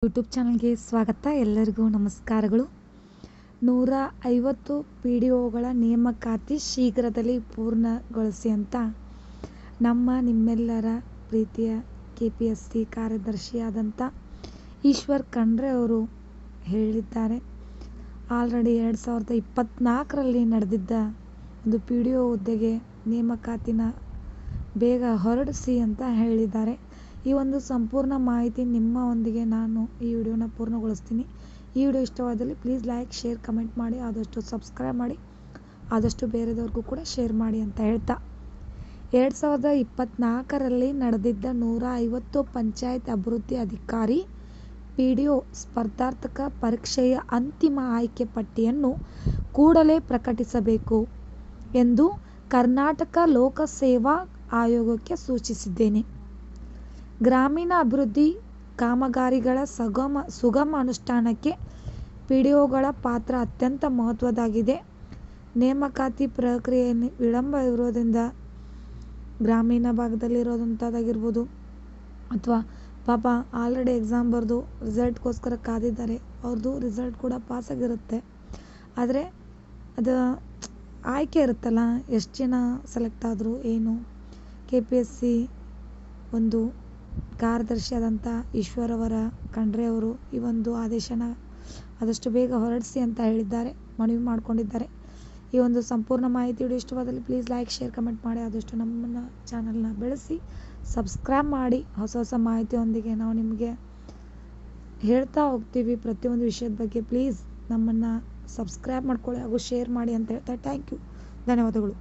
YouTube ಚಾನಲ್ಗೆ ಸ್ವಾಗತ. ಎಲ್ಲರಿಗೂ ನಮಸ್ಕಾರಗಳು. 150 PDOಗಳ ನೇಮಕಾತಿ ಶೀಘ್ರದಲ್ಲಿ ಪೂರ್ಣಗೊಳಿಸಿ ಅಂತ ನಿಮ್ಮೆಲ್ಲರ ಪ್ರೀತಿಯ KPSC ಕಾರ್ಯದರ್ಶಿಯಾದಂಥ ಈಶ್ವರ್ ಖಂಡ್ರೆ ಅವರು ಹೇಳಿದ್ದಾರೆ. ಆಲ್ರೆಡಿ 2024ರಲ್ಲಿ ನಡೆದಿದ್ದ ಒಂದು PDO ಹುದ್ದೆಗೆ ನೇಮಕಾತಿನ ಬೇಗ ಹೊರಡಿಸಿ ಅಂತ ಹೇಳಿದ್ದಾರೆ. ಈ ಒಂದು ಸಂಪೂರ್ಣ ಮಾಹಿತಿ ನಿಮ್ಮೊಂದಿಗೆ ನಾನು ಈ ವಿಡಿಯೋನ ಪೂರ್ಣಗೊಳಿಸ್ತೀನಿ. ಈ ವಿಡಿಯೋ ಇಷ್ಟವಾದಲ್ಲಿ ಪ್ಲೀಸ್ ಲೈಕ್, ಶೇರ್, ಕಮೆಂಟ್ ಮಾಡಿ, ಆದಷ್ಟು ಸಬ್ಸ್ಕ್ರೈಬ್ ಮಾಡಿ, ಆದಷ್ಟು ಬೇರೆದವ್ರಿಗೂ ಕೂಡ ಶೇರ್ ಮಾಡಿ ಅಂತ ಹೇಳ್ತಾ 2024ರಲ್ಲಿ ನಡೆದಿದ್ದ 150 ಪಂಚಾಯತ್ ಅಭಿವೃದ್ಧಿ ಅಧಿಕಾರಿ PDO ಸ್ಪರ್ಧಾತ್ಮಕ ಪರೀಕ್ಷೆಯ ಅಂತಿಮ ಆಯ್ಕೆ ಪಟ್ಟಿಯನ್ನು ಕೂಡಲೇ ಪ್ರಕಟಿಸಬೇಕು ಎಂದು ಕರ್ನಾಟಕ ಲೋಕಸೇವಾ ಆಯೋಗಕ್ಕೆ ಸೂಚಿಸಿದ್ದೇನೆ. ಗ್ರಾಮೀಣ ಅಭಿವೃದ್ಧಿ ಕಾಮಗಾರಿಗಳ ಸುಗಮ ಅನುಷ್ಠಾನಕ್ಕೆ PDOಗಳ ಪಾತ್ರ ಅತ್ಯಂತ ಮಹತ್ವದ್ದಾಗಿದೆ. ನೇಮಕಾತಿ ಪ್ರಕ್ರಿಯೆ ವಿಳಂಬ ಇರೋದ್ರಿಂದ ಗ್ರಾಮೀಣ ಭಾಗದಲ್ಲಿರೋದಂಥದ್ದಾಗಿರ್ಬೋದು ಅಥವಾ ಪಾಪ ಆಲ್ರೆಡಿ ಎಕ್ಸಾಮ್ ಬರೆದು ರಿಸಲ್ಟ್ಗೋಸ್ಕರ ಕಾದಿದ್ದಾರೆ, ಅವ್ರದ್ದು ರಿಸಲ್ಟ್ ಕೂಡ ಪಾಸಾಗಿರುತ್ತೆ. ಆದರೆ ಅದು ಆಯ್ಕೆ ಇರುತ್ತಲ್ಲ, ಎಷ್ಟು ಜನ ಸೆಲೆಕ್ಟ್ ಆದರು ಏನು. KPSC ಒಂದು ಕಾರ್ಯದರ್ಶಿಯಾದಂಥ ಈಶ್ವರ್ ಖಂಡ್ರೆ ಅವರು ಈ ಒಂದು ಆದೇಶನ ಆದಷ್ಟು ಬೇಗ ಹೊರಡಿಸಿ ಅಂತ ಹೇಳಿದ್ದಾರೆ, ಮನವಿ ಮಾಡಿಕೊಂಡಿದ್ದಾರೆ. ಈ ಒಂದು ಸಂಪೂರ್ಣ ಮಾಹಿತಿ ವಿಡಿಯೋ ಇಷ್ಟವಾದಲ್ಲಿ ಪ್ಲೀಸ್ ಲೈಕ್, ಶೇರ್, ಕಮೆಂಟ್ ಮಾಡಿ, ಆದಷ್ಟು ನಮ್ಮನ್ನು ಚಾನಲ್ನ ಬೆಳೆಸಿ ಸಬ್ಸ್ಕ್ರೈಬ್ ಮಾಡಿ. ಹೊಸ ಮಾಹಿತಿಯೊಂದಿಗೆ ನಾವು ನಿಮಗೆ ಹೇಳ್ತಾ ಹೋಗ್ತೀವಿ ಪ್ರತಿಯೊಂದು ವಿಷಯದ ಬಗ್ಗೆ. ಪ್ಲೀಸ್ ನಮ್ಮನ್ನು ಸಬ್ಸ್ಕ್ರೈಬ್ ಮಾಡ್ಕೊಳ್ಳಿ ಹಾಗೂ ಶೇರ್ ಮಾಡಿ ಅಂತ ಹೇಳ್ತಾ ಥ್ಯಾಂಕ್ ಯು, ಧನ್ಯವಾದಗಳು.